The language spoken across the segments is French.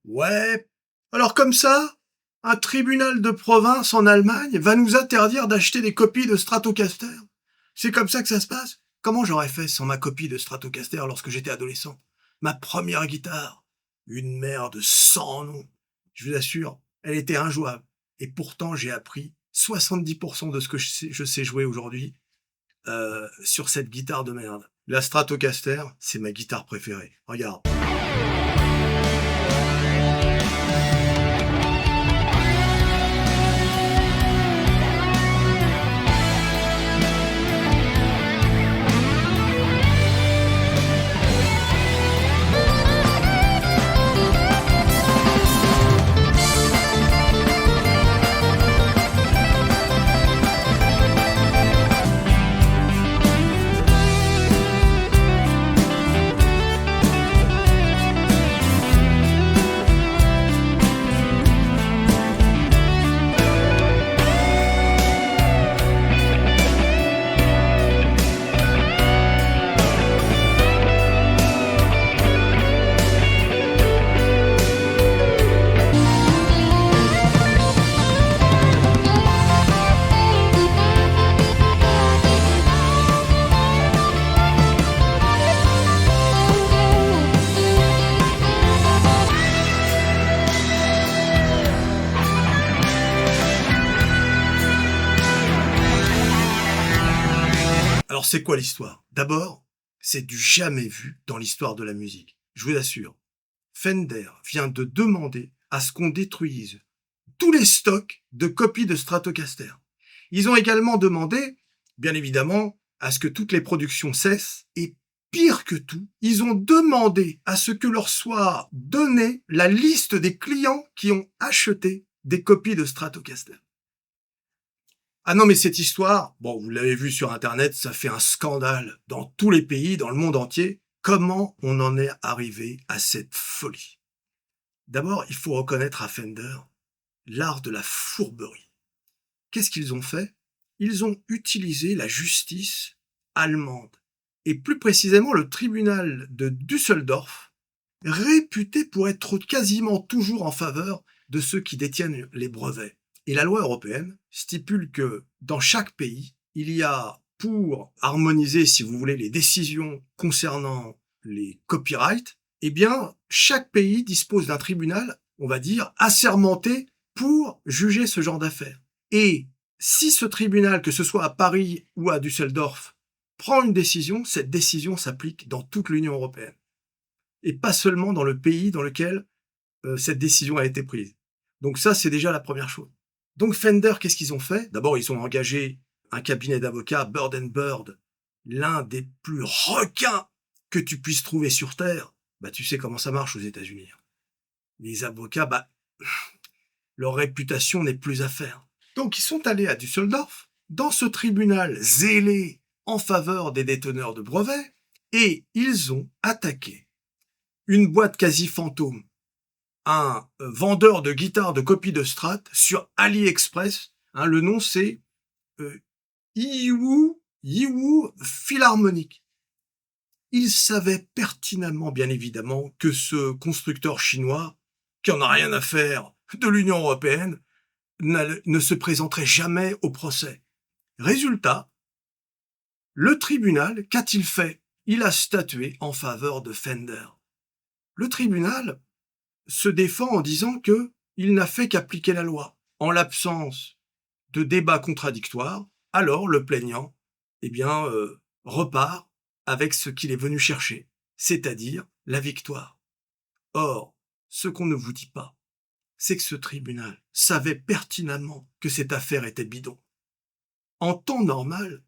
Ouais. Alors comme ça, un tribunal de province en Allemagne va nous interdire d'acheter des copies de Stratocaster. C'est comme ça que ça se passe? Comment j'aurais fait sans ma copie de Stratocaster lorsque j'étais adolescent? Ma première guitare. Une merde sans nom. Je vous assure, elle était injouable. Et pourtant, j'ai appris 70% de ce que je sais jouer aujourd'hui sur cette guitare de merde. La Stratocaster, c'est ma guitare préférée. Regarde. Alors c'est quoi l'histoire? D'abord, c'est du jamais vu dans l'histoire de la musique. Je vous assure. Fender vient de demander à ce qu'on détruise tous les stocks de copies de Stratocaster. Ils ont également demandé, bien évidemment, à ce que toutes les productions cessent et pire que tout, ils ont demandé à ce que leur soit donnée la liste des clients qui ont acheté des copies de Stratocaster. Ah non, mais cette histoire, bon, vous l'avez vu sur Internet, ça fait un scandale dans tous les pays, dans le monde entier. Comment on en est arrivé à cette folie? D'abord, il faut reconnaître à Fender l'art de la fourberie. Qu'est-ce qu'ils ont fait? Ils ont utilisé la justice allemande, et plus précisément le tribunal de Düsseldorf, réputé pour être quasiment toujours en faveur de ceux qui détiennent les brevets. Et la loi européenne stipule que dans chaque pays, il y a, pour harmoniser, si vous voulez, les décisions concernant les copyrights, eh bien, chaque pays dispose d'un tribunal, on va dire, assermenté pour juger ce genre d'affaires. Et si ce tribunal, que ce soit à Paris ou à Düsseldorf, prend une décision, cette décision s'applique dans toute l'Union européenne. Et pas seulement dans le pays dans lequel cette décision a été prise. Donc ça, c'est déjà la première chose. Donc Fender, qu'est-ce qu'ils ont fait? D'abord, ils ont engagé un cabinet d'avocats, Bird and Bird, l'un des plus requins que tu puisses trouver sur Terre. Bah, tu sais comment ça marche aux États-Unis. Les avocats, leur réputation n'est plus à faire. Donc ils sont allés à Düsseldorf, dans ce tribunal zélé en faveur des déteneurs de brevets, et ils ont attaqué une boîte quasi fantôme, un vendeur de guitares de copies de Strat sur AliExpress. Le nom c'est Yiwu Philharmonic. Il savait pertinemment, bien évidemment, que ce constructeur chinois, qui en a rien à faire de l'Union européenne, ne se présenterait jamais au procès. Résultat, le tribunal, qu'a-t-il fait? Il a statué en faveur de Fender. Le tribunal se défend en disant que il n'a fait qu'appliquer la loi. En l'absence de débat contradictoire, alors le plaignant, repart avec ce qu'il est venu chercher, c'est-à-dire la victoire. Or, ce qu'on ne vous dit pas, c'est que ce tribunal savait pertinemment que cette affaire était bidon. En temps normal,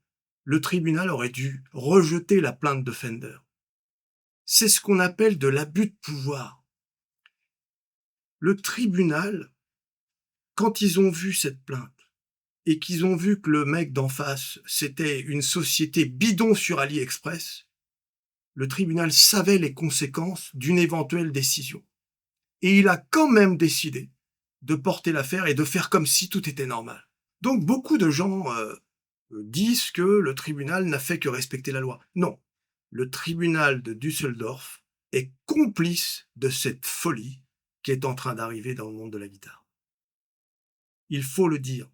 le tribunal aurait dû rejeter la plainte de Fender. C'est ce qu'on appelle de l'abus de pouvoir. Le tribunal, quand ils ont vu cette plainte, et qu'ils ont vu que le mec d'en face, c'était une société bidon sur AliExpress, le tribunal savait les conséquences d'une éventuelle décision. Et il a quand même décidé de porter l'affaire et de faire comme si tout était normal. Donc beaucoup de gens disent que le tribunal n'a fait que respecter la loi. Non, le tribunal de Düsseldorf est complice de cette folie qui est en train d'arriver dans le monde de la guitare. Il faut le dire,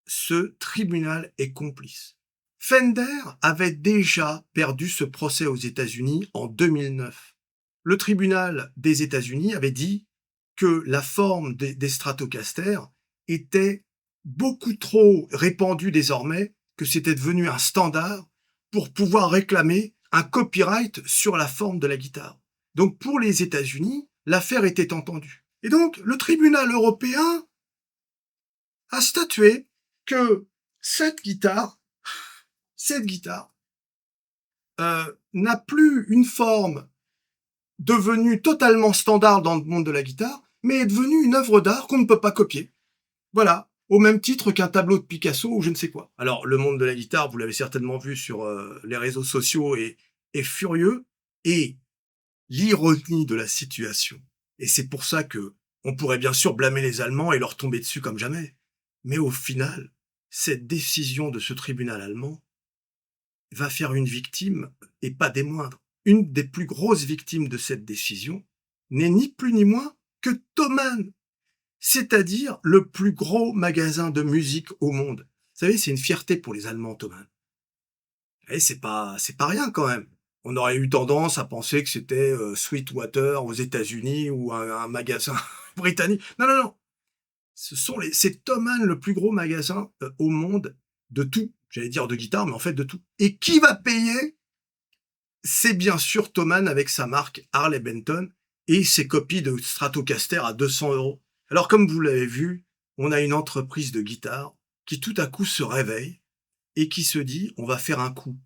ce tribunal est complice. Fender avait déjà perdu ce procès aux États-Unis en 2009. Le tribunal des États-Unis avait dit que la forme des Stratocaster était beaucoup trop répandue désormais, que c'était devenu un standard pour pouvoir réclamer un copyright sur la forme de la guitare. Donc pour les États-Unis, l'affaire était entendue. Et donc le tribunal européen a statué que cette guitare n'a plus une forme devenue totalement standard dans le monde de la guitare, mais est devenue une œuvre d'art qu'on ne peut pas copier. Voilà, au même titre qu'un tableau de Picasso ou je ne sais quoi. Alors, le monde de la guitare, vous l'avez certainement vu sur les réseaux sociaux, est furieux, et l'ironie de la situation, et c'est pour ça que on pourrait bien sûr blâmer les Allemands et leur tomber dessus comme jamais, mais au final, cette décision de ce tribunal allemand va faire une victime, et pas des moindres. Une des plus grosses victimes de cette décision n'est ni plus ni moins que Thomann, c'est-à-dire le plus gros magasin de musique au monde. Vous savez, c'est une fierté pour les Allemands, Thomann. Et c'est pas rien quand même. On aurait eu tendance à penser que c'était Sweetwater aux États-Unis ou un magasin britannique. Non, non, non. C'est Thomann, le plus gros magasin au monde de tout. J'allais dire de guitare, mais en fait de tout. Et qui va payer? C'est bien sûr Thomann avec sa marque Harley Benton et ses copies de Stratocaster à 200 €. Alors comme vous l'avez vu, on a une entreprise de guitare qui tout à coup se réveille et qui se dit on va faire un coup.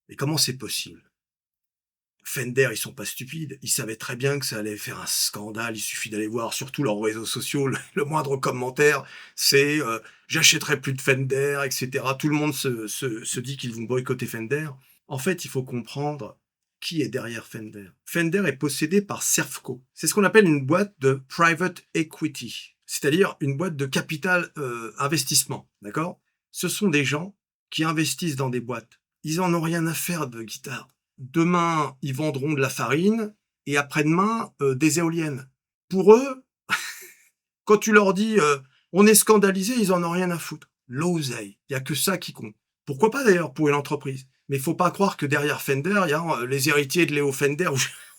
Et comment c'est possible? Fender, ils sont pas stupides, ils savaient très bien que ça allait faire un scandale, il suffit d'aller voir sur tous leurs réseaux sociaux, le moindre commentaire, c'est j'achèterai plus de Fender, etc. Tout le monde se dit qu'ils vont boycotter Fender. En fait, il faut comprendre qui est derrière Fender. Fender est possédé par Servco. C'est ce qu'on appelle une boîte de private equity, c'est-à-dire une boîte de capital investissement, d'accord? Ce sont des gens qui investissent dans des boîtes. Ils en ont rien à faire de guitare. Demain, ils vendront de la farine et après-demain, des éoliennes. Pour eux, quand tu leur dis on est scandalisé, ils en ont rien à foutre. L'oseille, il y a que ça qui compte. Pourquoi pas d'ailleurs pour une entreprise? Mais il faut pas croire que derrière Fender, il y a les héritiers de Léo Fender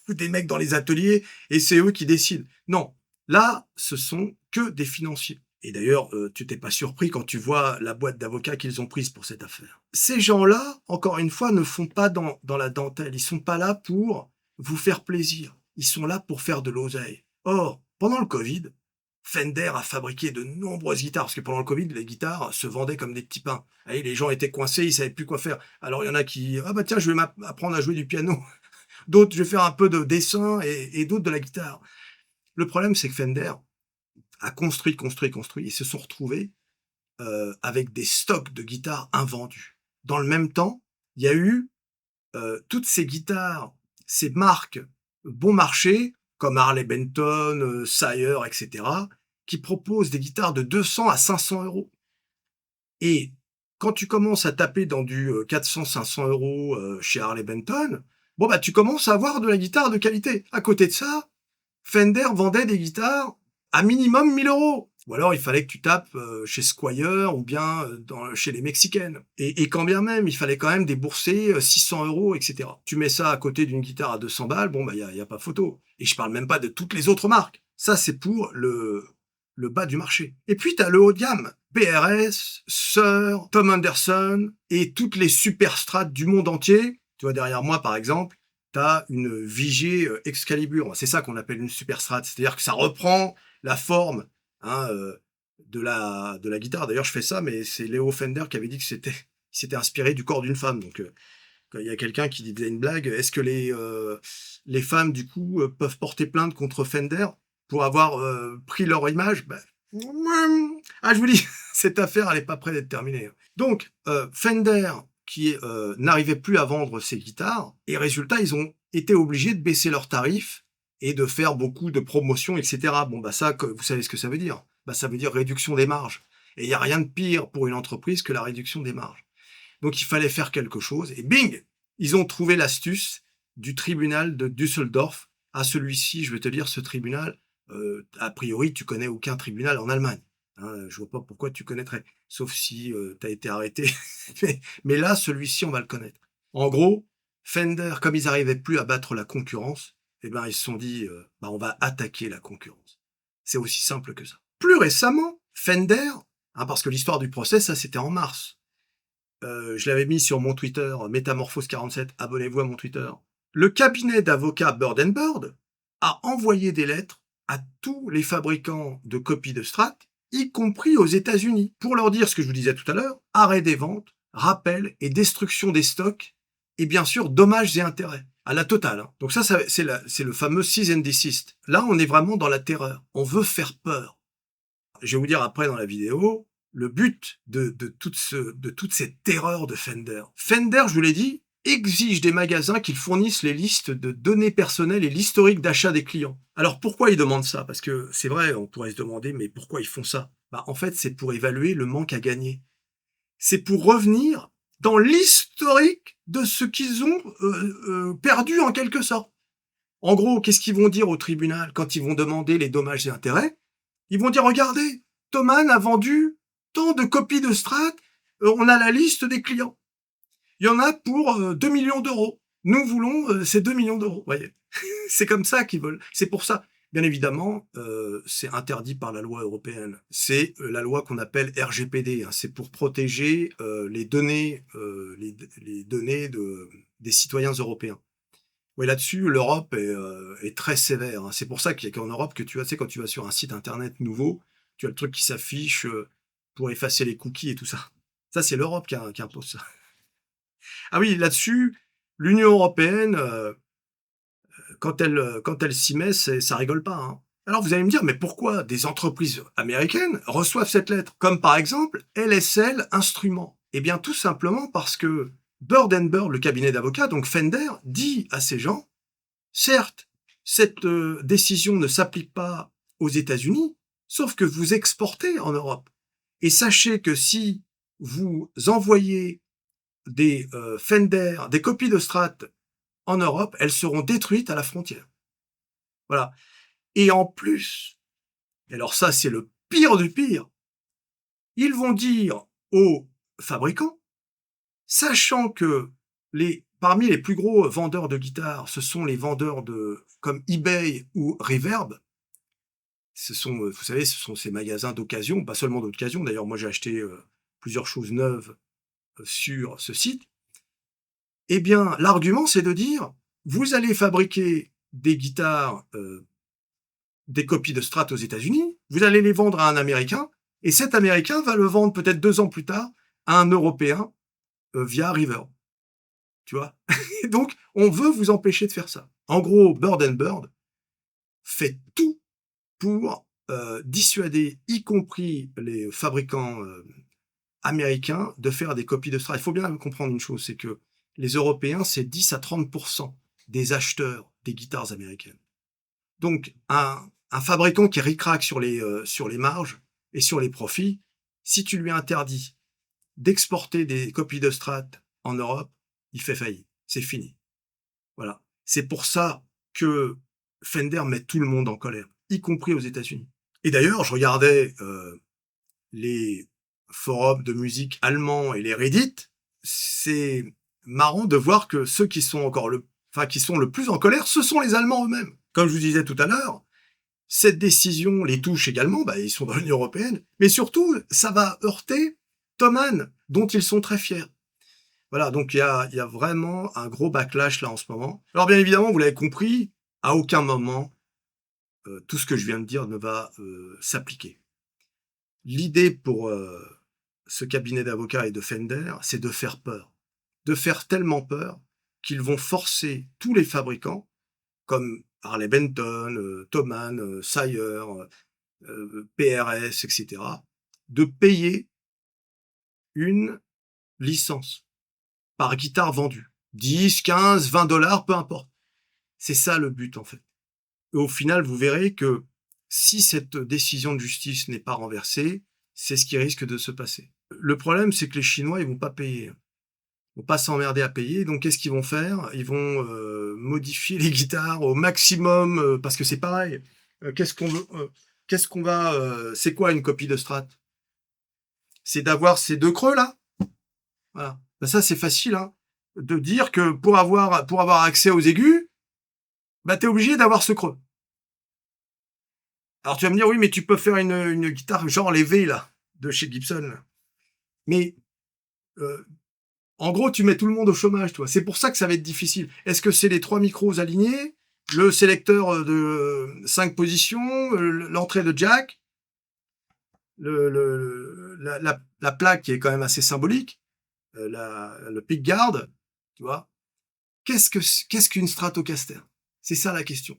ou des mecs dans les ateliers et c'est eux qui décident. Non, là, ce sont que des financiers. Et d'ailleurs, tu t'es pas surpris quand tu vois la boîte d'avocats qu'ils ont prise pour cette affaire. Ces gens-là, encore une fois, ne font pas dans la dentelle. Ils sont pas là pour vous faire plaisir. Ils sont là pour faire de l'oseille. Or, pendant le Covid, Fender a fabriqué de nombreuses guitares, parce que pendant le Covid, les guitares se vendaient comme des petits pains. Et les gens étaient coincés, ils savaient plus quoi faire. Alors il y en a qui, ah bah tiens, je vais apprendre à jouer du piano. D'autres, je vais faire un peu de dessin et d'autres de la guitare. Le problème, c'est que Fender a construit, ils se sont retrouvés avec des stocks de guitares invendus. Dans le même temps, il y a eu toutes ces guitares, ces marques bon marché, comme Harley Benton, Sire, etc., qui proposent des guitares de 200 à 500 €. Et quand tu commences à taper dans du 400-500 € chez Harley Benton, bon bah tu commences à avoir de la guitare de qualité. À côté de ça, Fender vendait des guitares à minimum 1000 €. Ou alors il fallait que tu tapes chez Squier ou bien chez les Mexicaines. Et quand bien même, il fallait quand même débourser 600 €, etc. Tu mets ça à côté d'une guitare à 200 balles, bon bah y a pas photo. Et je parle même pas de toutes les autres marques. Ça c'est pour le bas du marché. Et puis t'as le haut de gamme. PRS, Suhr, Tom Anderson et toutes les super strats du monde entier. Tu vois derrière moi par exemple, t'as une Vigier Excalibur. C'est ça qu'on appelle une super strat. C'est-à-dire que ça reprend la forme de la guitare. D'ailleurs, je fais ça, mais c'est Léo Fender qui avait dit que s'était inspiré du corps d'une femme. Donc, quand il y a quelqu'un qui disait une blague, est-ce que les femmes, du coup, peuvent porter plainte contre Fender pour avoir pris leur image? Ah, je vous dis, cette affaire, elle n'est pas prête d'être terminée. Donc, Fender, qui n'arrivait plus à vendre ses guitares, et résultat, ils ont été obligés de baisser leurs tarifs et de faire beaucoup de promotions, etc. Bon, bah ça, vous savez ce que ça veut dire. Bah, ça veut dire réduction des marges. Et il n'y a rien de pire pour une entreprise que la réduction des marges. Donc, il fallait faire quelque chose. Et bing, ils ont trouvé l'astuce du tribunal de Düsseldorf. À celui-ci, je vais te dire, ce tribunal a priori, tu connais aucun tribunal en Allemagne, hein, je vois pas pourquoi tu connaîtrais, sauf si, tu as été arrêté. Mais là, celui-ci, on va le connaître. En gros, Fender, comme ils arrivaient plus à battre la concurrence, eh ben, ils se sont dit, bah, on va attaquer la concurrence. C'est aussi simple que ça. Plus récemment, Fender, hein, parce que l'histoire du procès, ça, c'était en mars. Je l'avais mis sur mon Twitter, Métamorphose47, abonnez-vous à mon Twitter. Le cabinet d'avocats Bird Bird a envoyé des lettres à tous les fabricants de copies de Strat, y compris aux États-Unis, pour leur dire ce que je vous disais tout à l'heure, arrêt des ventes, rappel et destruction des stocks, et bien sûr dommages et intérêts, à la totale. Hein. Donc ça c'est le fameux cease and desist. Là, on est vraiment dans la terreur. On veut faire peur. Je vais vous dire après dans la vidéo, le but de toute cette terreur de Fender. Fender, je vous l'ai dit, exige des magasins qu'ils fournissent les listes de données personnelles et l'historique d'achat des clients. Alors pourquoi ils demandent ça? Parce que c'est vrai, on pourrait se demander, mais pourquoi ils font ça? Bah, en fait, c'est pour évaluer le manque à gagner. C'est pour revenir dans l'historique de ce qu'ils ont perdu en quelque sorte. En gros, qu'est-ce qu'ils vont dire au tribunal quand ils vont demander les dommages et intérêts? Ils vont dire, regardez, Thomann a vendu tant de copies de Strat, on a la liste des clients. Il y en a pour 2 millions d'euros. Nous voulons ces 2 millions d'euros. Voyez, c'est comme ça qu'ils veulent. C'est pour ça. Bien évidemment, c'est interdit par la loi européenne. C'est la loi qu'on appelle RGPD. Hein. C'est pour protéger les données, les données des citoyens européens. Oui, là-dessus, l'Europe est très sévère. Hein. C'est pour ça qu'il y a qu'en Europe que tu sais, quand tu vas sur un site internet nouveau, tu as le truc qui s'affiche pour effacer les cookies et tout ça. Ça, c'est l'Europe qui impose ça. Ah oui, là-dessus, l'Union européenne, quand elle s'y met, ça rigole pas. Hein. Alors vous allez me dire, mais pourquoi des entreprises américaines reçoivent cette lettre? Comme par exemple LSL Instruments. Eh bien tout simplement parce que Bird Bird, le cabinet d'avocats, donc Fender, dit à ces gens, certes, cette décision ne s'applique pas aux États-Unis, sauf que vous exportez en Europe. Et sachez que si vous envoyez des Fender, des copies de Strat en Europe, elles seront détruites à la frontière. Voilà. Et en plus, et alors ça c'est le pire du pire, ils vont dire aux fabricants, sachant que parmi les plus gros vendeurs de guitares, ce sont les vendeurs comme eBay ou Reverb. Vous savez, ce sont ces magasins d'occasion, pas seulement d'occasion. D'ailleurs, moi j'ai acheté plusieurs choses neuves sur ce site. Eh bien, l'argument c'est de dire, vous allez fabriquer des guitares, des copies de Strat aux États-Unis, vous allez les vendre à un Américain, et cet Américain va le vendre peut-être 2 ans plus tard à un Européen via Reverb. Tu vois? Donc, on veut vous empêcher de faire ça. En gros, Bird Bird fait tout pour dissuader, y compris les fabricants américains, de faire des copies de Strat. Il faut bien comprendre une chose, c'est que les Européens, c'est 10 à 30% des acheteurs des guitares américaines. Donc, un fabricant qui ric-rac sur les marges et sur les profits, si tu lui interdis d'exporter des copies de Strat en Europe, il fait faillite. C'est fini. Voilà. C'est pour ça que Fender met tout le monde en colère, y compris aux États-Unis. Et d'ailleurs, je regardais les forums de musique allemands et les Reddit. C'est marrant de voir que ceux qui sont qui sont le plus en colère, ce sont les Allemands eux-mêmes. Comme je vous disais tout à l'heure, cette décision les touche également, ils sont dans l'Union européenne, mais surtout, ça va heurter Thomann, dont ils sont très fiers. Voilà, donc il y a vraiment un gros backlash là en ce moment. Alors bien évidemment, vous l'avez compris, à aucun moment, tout ce que je viens de dire ne va s'appliquer. L'idée pour ce cabinet d'avocats et de Fender, c'est de faire peur. De faire tellement peur qu'ils vont forcer tous les fabricants, comme Harley Benton, Thomann, Sire, PRS, etc., de payer une licence par guitare vendue. 10, 15, 20 dollars, peu importe. C'est ça le but en fait. Et au final, vous verrez que si cette décision de justice n'est pas renversée, c'est ce qui risque de se passer. Le problème, c'est que les Chinois, ils vont pas payer. Ils vont pas s'emmerder à payer. Donc, qu'est-ce qu'ils vont faire? Ils vont modifier les guitares au maximum, parce que c'est pareil. c'est quoi une copie de Strat? C'est d'avoir ces 2 creux là? Voilà. Ben ça, c'est facile, hein, de dire que pour avoir accès aux aigus, bah, tu es obligé d'avoir ce creux. Alors tu vas me dire: «Oui, mais tu peux faire une guitare genre les V là, de chez Gibson là». Mais, heu, en gros, tu mets tout le monde au chômage, tu vois? C'est pour ça que ça va être difficile. Est-ce que c'est les 3 micros alignés, le sélecteur, de 5 positions, l'entrée de jack, la plaque qui est quand même assez symbolique, le pickguard, tu vois? Qu'est-ce qu'une Stratocaster? C'est ça la question.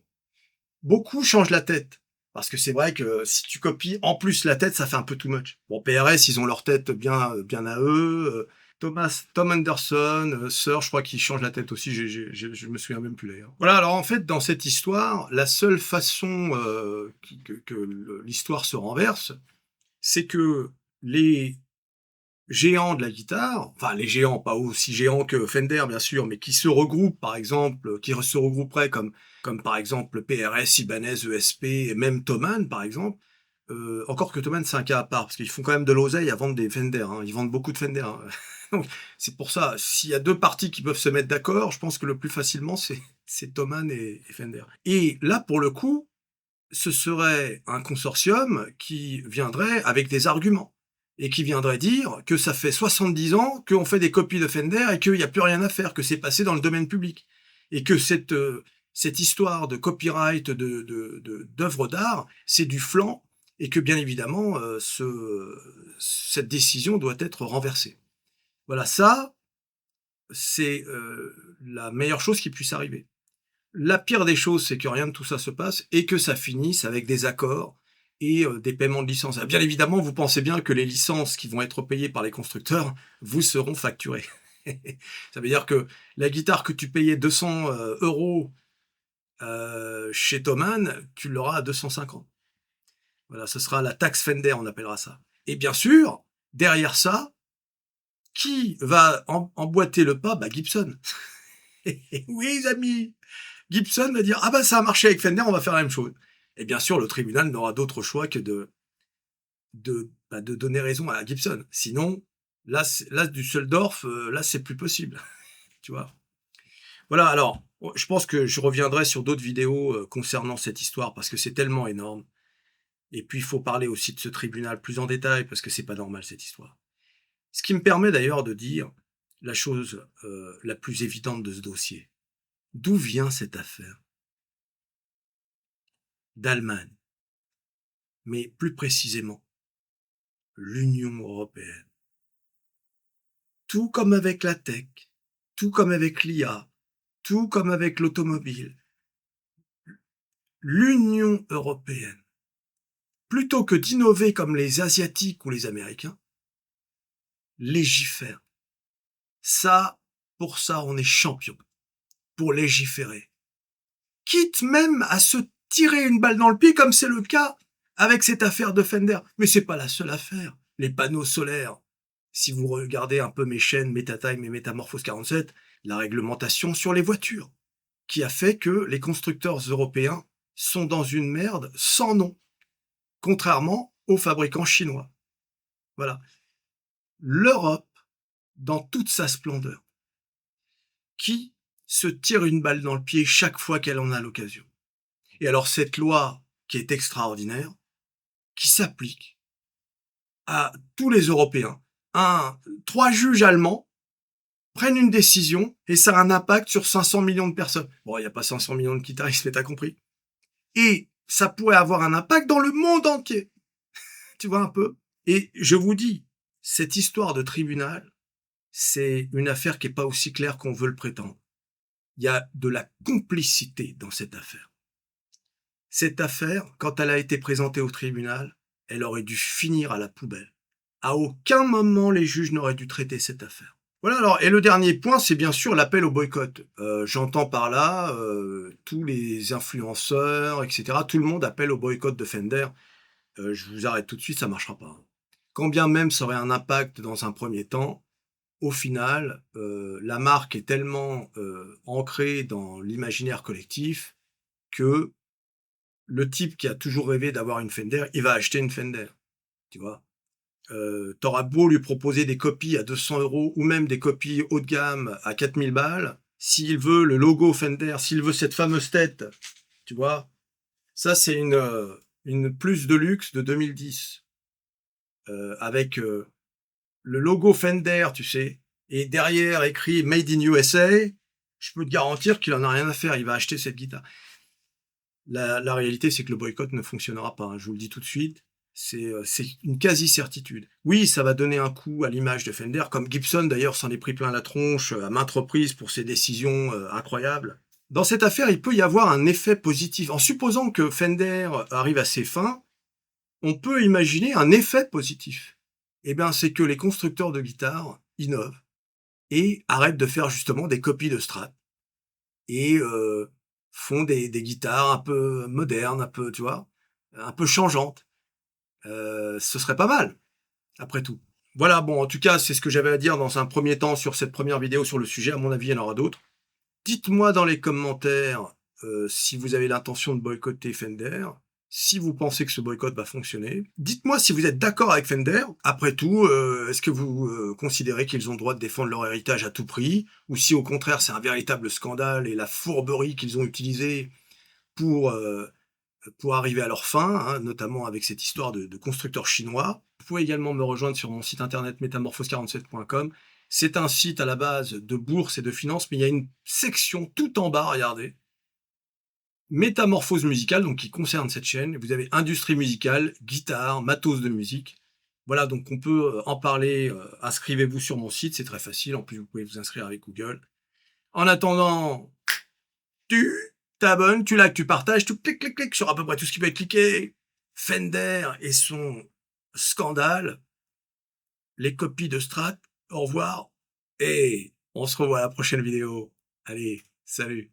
Beaucoup changent la tête. Parce que c'est vrai que si tu copies en plus la tête, ça fait un peu too much. Bon, PRS, ils ont leur tête bien à eux. Tom Anderson, Sir, je crois qu'ils changent la tête aussi. Je me souviens même plus d'ailleurs. Voilà. Alors en fait, dans cette histoire, la seule façon que l'histoire se renverse, c'est que les géants de la guitare, enfin les géants, pas aussi géants que Fender bien sûr, mais qui se regroupent par exemple, qui se regrouperaient comme par exemple PRS, Ibanez, ESP et même Thomann par exemple. Encore que Thomann c'est un cas à part, parce qu'ils font quand même de l'oseille à vendre des Fender, hein. Ils vendent beaucoup de Fender, hein. Donc c'est pour ça, s'il y a 2 parties qui peuvent se mettre d'accord, je pense que le plus facilement c'est Thomann et Fender. Et là pour le coup, ce serait un consortium qui viendrait avec des arguments et qui viendrait dire que ça fait 70 ans qu'on fait des copies de Fender et qu'il n'y a plus rien à faire, que c'est passé dans le domaine public et que cette histoire de copyright d'œuvres d'art, c'est du flan et que bien évidemment cette décision doit être renversée. Voilà, ça, c'est la meilleure chose qui puisse arriver. La pire des choses, c'est que rien de tout ça se passe et que ça finisse avec des accords et des paiements de licences. Ah, bien évidemment, vous pensez bien que les licences qui vont être payées par les constructeurs vous seront facturées. Ça veut dire que la guitare que tu payais 200 € chez Thomann, tu l'auras à 250. Voilà, ce sera la taxe Fender, on appellera ça. Et bien sûr, derrière ça, qui va emboîter le pas? Bah, Gibson. Oui, les amis, Gibson va dire: «Ah bah, ça a marché avec Fender, on va faire la même chose». Et bien sûr, le tribunal n'aura d'autre choix que de donner raison à Gibson. Sinon, là Düsseldorf, là, c'est plus possible, tu vois? Voilà, alors, je pense que je reviendrai sur d'autres vidéos, concernant cette histoire parce que c'est tellement énorme. Et puis, il faut parler aussi de ce tribunal plus en détail parce que c'est pas normal cette histoire. Ce qui me permet d'ailleurs de dire la chose, la plus évidente de ce dossier. D'où vient cette affaire? D'Allemagne, mais plus précisément, l'Union européenne. Tout comme avec la tech, tout comme avec l'IA, tout comme avec l'automobile, l'Union européenne, plutôt que d'innover comme les Asiatiques ou les Américains, légifère. Ça, pour ça, on est champion, pour légiférer. Quitte même à se tirer une balle dans le pied, comme c'est le cas avec cette affaire de Fender. Mais c'est pas la seule affaire. Les panneaux solaires. Si vous regardez un peu mes chaînes MetaTime et Métamorphose 47, la réglementation sur les voitures, qui a fait que les constructeurs européens sont dans une merde sans nom, contrairement aux fabricants chinois. Voilà. L'Europe, dans toute sa splendeur, qui se tire une balle dans le pied chaque fois qu'elle en a l'occasion. Et alors cette loi qui est extraordinaire, qui s'applique à tous les Européens. 3 juges allemands prennent une décision et ça a un impact sur 500 millions de personnes. Bon, il n'y a pas 500 millions de guitaristes, mais t'as compris. Et ça pourrait avoir un impact dans le monde entier. Tu vois un peu? Et je vous dis, cette histoire de tribunal, c'est une affaire qui n'est pas aussi claire qu'on veut le prétendre. Il y a de la complicité dans cette affaire. Cette affaire, quand elle a été présentée au tribunal, elle aurait dû finir à la poubelle. À aucun moment les juges n'auraient dû traiter cette affaire. Voilà, alors, et le dernier point, c'est bien sûr l'appel au boycott. J'entends par là tous les influenceurs, etc. Tout le monde appelle au boycott de Fender. Je vous arrête tout de suite, ça marchera pas. Quand bien même ça aurait un impact dans un premier temps, au final, la marque est tellement ancrée dans l'imaginaire collectif que le type qui a toujours rêvé d'avoir une Fender, il va acheter une Fender, tu vois? T'auras beau lui proposer des copies à 200 € ou même des copies haut de gamme à 4000 balles, s'il veut le logo Fender, s'il veut cette fameuse tête, tu vois? Ça, c'est une Plus de luxe de 2010, avec, le logo Fender, tu sais? Et derrière écrit Made in USA, je peux te garantir qu'il en a rien à faire, il va acheter cette guitare. La réalité, c'est que le boycott ne fonctionnera pas, hein, je vous le dis tout de suite. C'est une quasi-certitude. Oui, ça va donner un coup à l'image de Fender, comme Gibson d'ailleurs s'en est pris plein la tronche, à maintes reprises pour ses décisions, incroyables. Dans cette affaire, il peut y avoir un effet positif. En supposant que Fender arrive à ses fins, on peut imaginer un effet positif. Eh bien, c'est que les constructeurs de guitares innovent et arrêtent de faire justement des copies de Strat et font des guitares un peu modernes, un peu, tu vois? Un peu changeantes. Ce serait pas mal, après tout. Voilà, bon, en tout cas, c'est ce que j'avais à dire dans un premier temps sur cette première vidéo sur le sujet. À mon avis, il y en aura d'autres. Dites-moi dans les commentaires, si vous avez l'intention de boycotter Fender, si vous pensez que ce boycott va fonctionner. Dites-moi si vous êtes d'accord avec Fender. Après tout, est-ce que vous, considérez qu'ils ont le droit de défendre leur héritage à tout prix? Ou si au contraire c'est un véritable scandale et la fourberie qu'ils ont utilisée pour, pour arriver à leur fin, hein, notamment avec cette histoire de constructeurs chinois. Vous pouvez également me rejoindre sur mon site internet métamorphose47.com. C'est un site à la base de bourse et de finance, mais il y a une section tout en bas, regardez, métamorphose musicale, donc qui concerne cette chaîne. Vous avez industrie musicale, guitare, matos de musique. Voilà, donc on peut en parler. Inscrivez-vous sur mon site, c'est très facile. En plus, vous pouvez vous inscrire avec Google. En attendant, tu t'abonnes, tu likes, tu partages, tu cliques, cliques, cliques sur à peu près tout ce qui peut être cliqué. Fender et son scandale, les copies de Strat, au revoir, et on se revoit à la prochaine vidéo. Allez, salut!